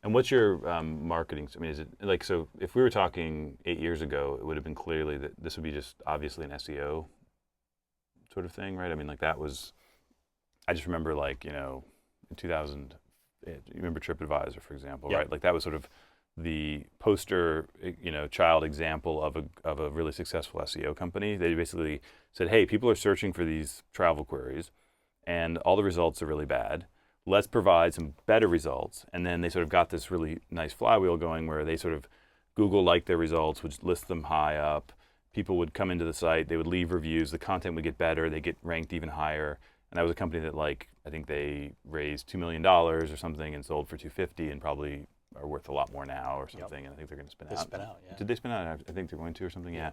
And what's your marketing? I mean, is it like, so if we were talking 8 years ago, it would have been clearly that this would be just obviously an SEO sort of thing, right? I mean, like that was, I just remember like, in 2000, you remember TripAdvisor, for example, Yeah. right? Like that was sort of the poster, child example of a really successful SEO company. They basically said, hey, people are searching for these travel queries and all the results are really bad. Let's provide some better results. And then they sort of got this really nice flywheel going where they sort of, Google liked their results, would list them high up. People would come into the site, they would leave reviews, the content would get better, they get ranked even higher. And that was a company that, like, I think they raised $2 million or something and sold for 250 and probably are worth a lot more now or something. And I think they're going to spin out. Spin out, yeah. Did they spin out? I think they're going to or something, yeah.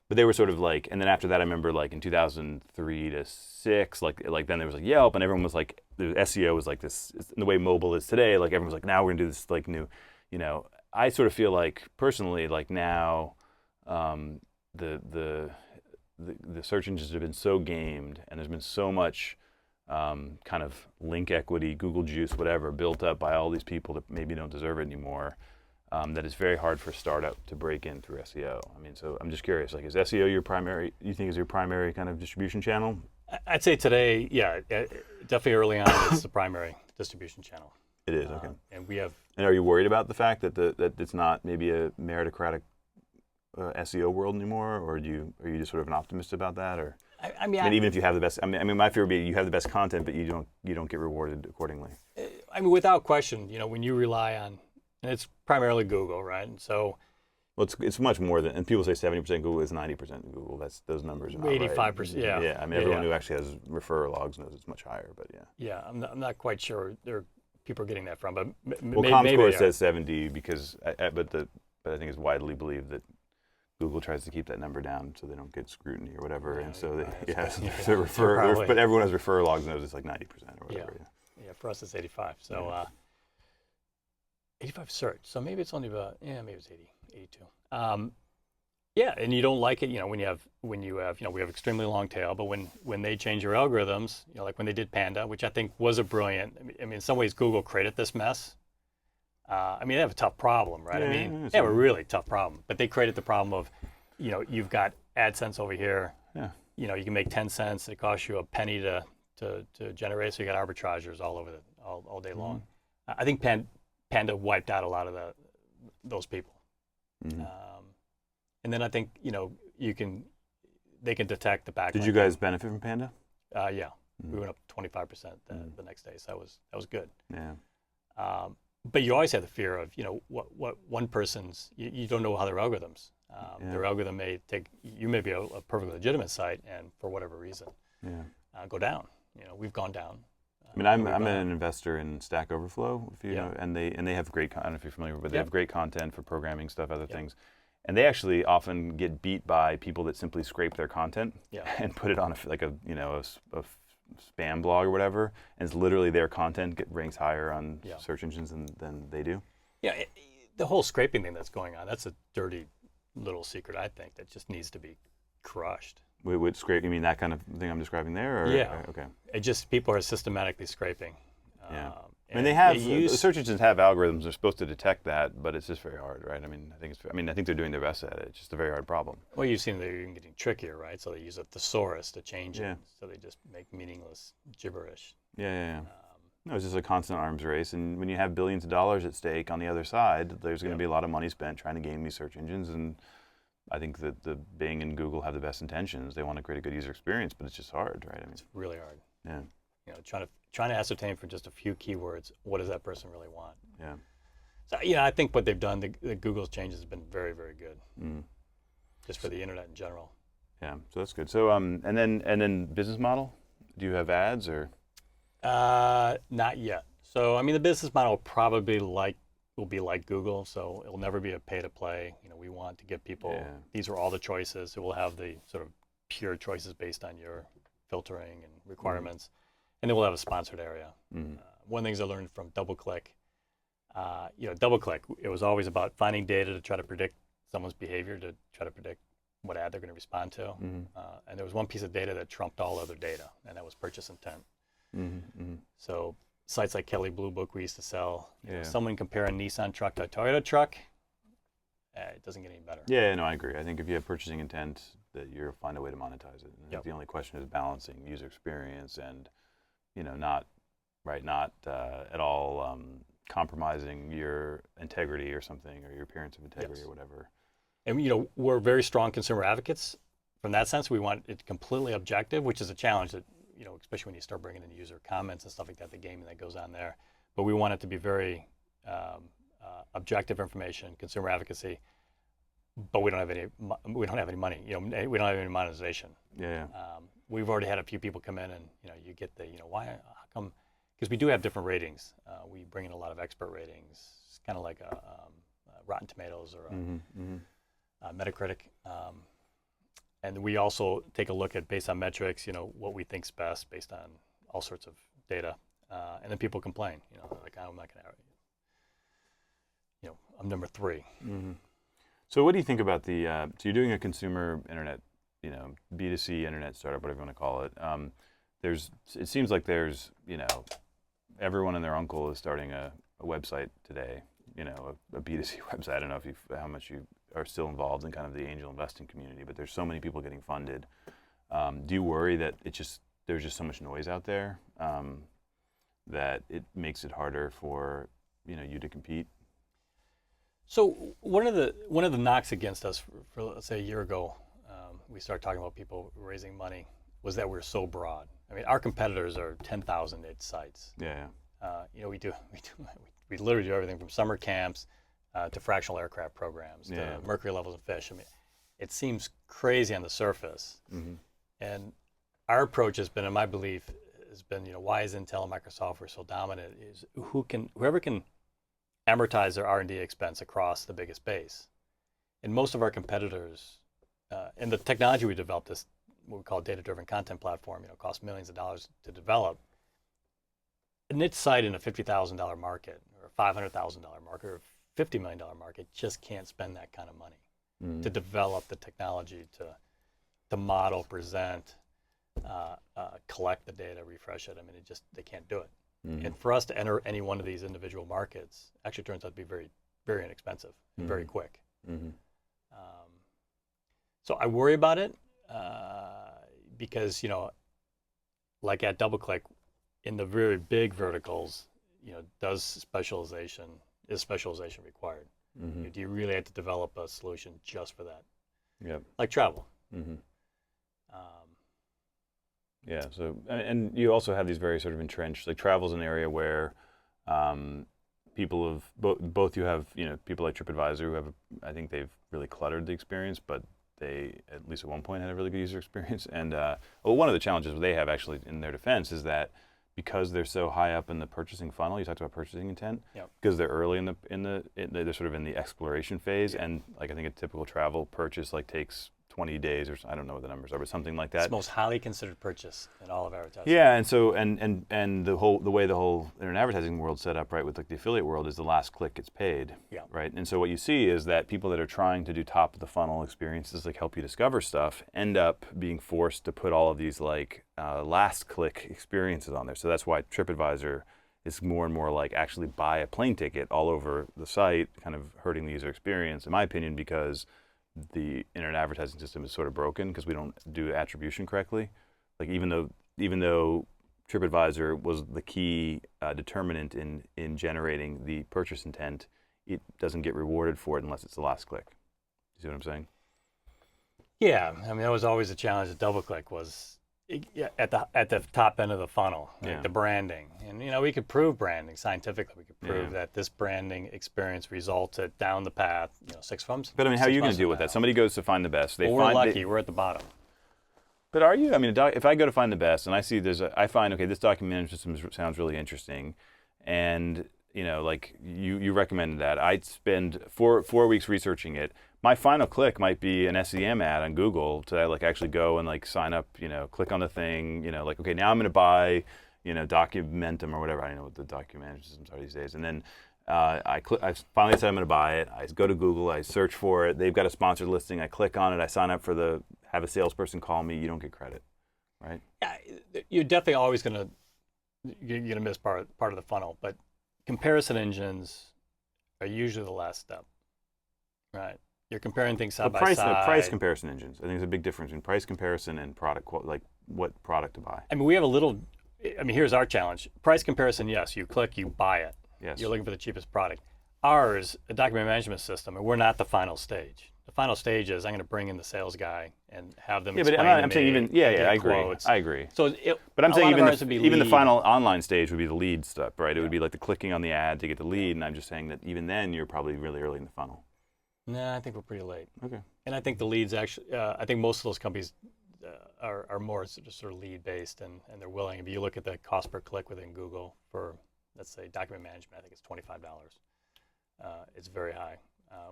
But they were sort of like, and then after that, I remember like in 2003 to 6, like then there was like Yelp, and everyone was like, the SEO was like this, in the way mobile is today, like everyone was like, now we're gonna do this like new, I sort of feel like personally, like now, the search engines have been so gamed, and there's been so much kind of link equity, Google juice, whatever, built up by all these people that maybe don't deserve it anymore. That it's very hard for a startup to break in through SEO. I mean, so I'm just curious, like, is SEO you think is your primary kind of distribution channel? I'd say today, yeah, definitely early on, it's the primary distribution channel. It is, okay. And we have. And are you worried about the fact that that it's not maybe a meritocratic SEO world anymore, or are you just sort of an optimist about that, or? I mean, even if you have the best, I mean, my fear would be you have the best content, but you don't get rewarded accordingly. I mean, without question, when you rely on, and it's primarily Google, right? And so. Well, it's much more than, and people say 70% Google is 90% Google. Those numbers are not 85%, right. yeah. Yeah, I mean, everyone who actually has referrer logs knows it's much higher, but yeah. Yeah, I'm not quite sure people are getting that from, but well, ComScore says 70 because, but I think it's widely believed that Google tries to keep that number down so they don't get scrutiny or whatever, and so but everyone has referrer logs knows it's like 90% or whatever. Yeah, for us it's 85. So 85 search. So maybe it's only about maybe it's 80. 82. Yeah, and you don't like it, when you have we have extremely long tail, but when they change your algorithms, like when they did Panda, which I think was a brilliant. I mean, in some ways, Google created this mess. I mean, they have a tough problem, right? Yeah, I mean, they have a really tough problem, but they created the problem of, you've got AdSense over here. Yeah. You can make 10 cents. It costs you a penny to generate, so you got arbitrageurs all over all day long. I think Panda wiped out a lot of those people. Mm-hmm. And then I think they can detect the backlink. Did you guys benefit from Panda? Yeah, mm-hmm. We went up 25% the next day, so that was good. Yeah. But you always have the fear of what one person's, you don't know how their algorithms. Their algorithm may take, you may be a perfectly legitimate site, and for whatever reason, go down. We've gone down. I mean, I'm an investor in Stack Overflow, if you know, and they have great. I don't know if you're familiar, but they have great content for programming stuff, other things, and they actually often get beat by people that simply scrape their content and put it on a spam blog or whatever, and it's literally their content ranks higher on search engines than they do. Yeah, the whole scraping thing that's going on, that's a dirty little secret, I think, that just needs to be crushed. With scrape, you mean that kind of thing I'm describing there? Or? Yeah. Okay. It just, people are systematically scraping. Yeah. I mean, the search engines have algorithms. They're supposed to detect that, but it's just very hard, right? I think they're doing their best at it. It's just a very hard problem. Well, you've seen they're even getting trickier, right? So they use a thesaurus to change it. So they just make meaningless gibberish. Yeah. No, it's just a constant arms race. And when you have billions of dollars at stake on the other side, there's going to be a lot of money spent trying to game these search engines. And I think that the Bing and Google have the best intentions. They want to create a good user experience, but it's just hard, right? I mean, it's really hard. Yeah. Trying to ascertain for just a few keywords, what does that person really want? Yeah. So I think what they've done, the Google's changes have been very, very good. Just for the internet in general. Yeah. So that's good. So and then business model. Do you have ads or? Not yet. So I mean, the business model probably will be like Google. So it'll never be a pay to play. We want to give people. These are all the choices. It will have the sort of pure choices based on your filtering and requirements. And then we'll have a sponsored area. One of the things I learned from DoubleClick, DoubleClick, it was always about finding data to try to predict someone's behavior, to try to predict what ad they're going to respond to. And there was one piece of data that trumped all other data, and that was purchase intent. So sites like Kelley Blue Book we used to sell. Yeah. Someone compare a Nissan truck to a Toyota truck, it doesn't get any better. Yeah, no, I agree. I think if you have purchasing intent, that you'll find a way to monetize it. And Yep. the only question is balancing user experience and, not at all compromising your integrity or something, or your appearance of integrity Yes. or whatever. And we're very strong consumer advocates. From that sense, we want it completely objective, which is a challenge that, especially when you start bringing in user comments and stuff like that, the gaming that goes on there. But we want it to be very objective information, consumer advocacy. But we don't have any money. We don't have any monetization. Yeah. We've already had a few people come in, and you get the why, how come? Because we do have different ratings. We bring in a lot of expert ratings. It's kind of like a Rotten Tomatoes or a Metacritic. And we also take a look at, based on metrics, what we think's best based on all sorts of data. And then people complain, like, I'm not going to, I'm number 3. Mm-hmm. So what do you think about the, so you're doing a consumer internet, B2C internet startup, whatever you want to call it. It seems like there's, everyone and their uncle is starting a website today, a B2C website. I don't know how much you are still involved in kind of the angel investing community, but there's so many people getting funded. Do you worry that there's just so much noise out there that it makes it harder for you to compete? So one of the knocks against us for let's say a year ago, we started talking about people raising money, was that we're so broad. I mean, our competitors are 10,000 niche sites. Yeah. We literally do everything from summer camps to fractional aircraft programs to mercury levels of fish. I mean, it seems crazy on the surface. Mm-hmm. And our approach has been, and my belief has been, why is Intel and Microsoft so dominant? Is whoever can amortize their R&D expense across the biggest base. And most of our competitors, and the technology we developed, this what we call data-driven content platform, costs millions of dollars to develop. A niche site in a $50,000 market, or a $500,000 market, or a $50 million market just can't spend that kind of money to develop the technology to model, present, collect the data, refresh it. I mean, they can't do it. Mm-hmm. And for us to enter any one of these individual markets actually turns out to be very, very inexpensive and very quick. Mm-hmm. So I worry about it because, like at DoubleClick, in the very big verticals, is specialization required? Mm-hmm. Do you really have to develop a solution just for that? Yeah. Like travel. Mm-hmm. Yeah. So, and you also have these very sort of entrenched, like travel's an area where people have both. You have people like TripAdvisor who have, I think they've really cluttered the experience, but they at least at one point had a really good user experience. And one of the challenges they have actually in their defense is that because they're so high up in the purchasing funnel, you talked about purchasing intent, because they're early they're sort of in the exploration phase, and like I think a typical travel purchase takes 20 days or I don't know what the numbers are, but something like that. It's the most highly considered purchase in all of advertising. Yeah, and so and the way the whole internet advertising world set up, right, with the affiliate world is the last click gets paid. Yeah. Right. And so what you see is that people that are trying to do top of the funnel experiences help you discover stuff end up being forced to put all of these last click experiences on there. So that's why TripAdvisor is more and more actually buy a plane ticket all over the site, kind of hurting the user experience, in my opinion, because the internet advertising system is sort of broken because we don't do attribution correctly. Even though TripAdvisor was the key determinant in generating the purchase intent, it doesn't get rewarded for it unless it's the last click. You see what I'm saying? Yeah, I mean that was always a challenge at DoubleClick was at the top end of the funnel, the branding, and we could prove branding scientifically. We could prove that this branding experience resulted down the path, 6 months. But I mean, how are you going to deal with that? Somebody goes to FindTheBest. We're lucky. We're at the bottom. But are you? I mean, if I go to FindTheBest and I see I find this document system sounds really interesting, and you recommended that. I'd spend 4 weeks researching it. My final click might be an SEM ad on Google to actually go and sign up, click on the thing, okay, now I'm going to buy, Documentum or whatever. I don't know what the document management systems are these days. And then I finally said I'm going to buy it. I go to Google, I search for it. They've got a sponsored listing. I click on it. I sign up for have a salesperson call me. You don't get credit, right? Yeah, you're definitely always going to you're going to miss part of the funnel. But comparison engines are usually the last step, right? You're comparing things side by side. Price comparison engines. I think there's a big difference between price comparison and product, like what product to buy. I mean, we have a little. I mean, here's our challenge: price comparison. Yes, you click, you buy it. Yes. You're looking for the cheapest product. Ours, a document management system, and we're not the final stage. The final stage is I'm going to bring in the sales guy and have them explain I'm saying even I agree. quotes. I agree. So, but I'm saying even the lead. final online stage would be the lead step, right? It would be like the clicking on the ad to get the lead, and I'm just saying that even then you're probably really early in the funnel. Nah, I think we're pretty late. Okay. And I think the leads actually, I think most of those companies are more sort of lead based, and they're willing. If you look at the cost per click within Google for, let's say, document management, I think it's $25. It's very high.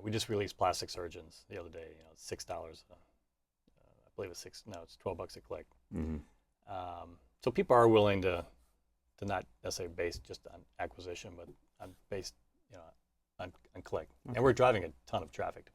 We just released plastic surgeons the other day. It's $6. I believe it's it's $12 a click. Mm-hmm. So people are willing to not necessarily based just on acquisition, but on based on click. Okay. And we're driving a ton of traffic to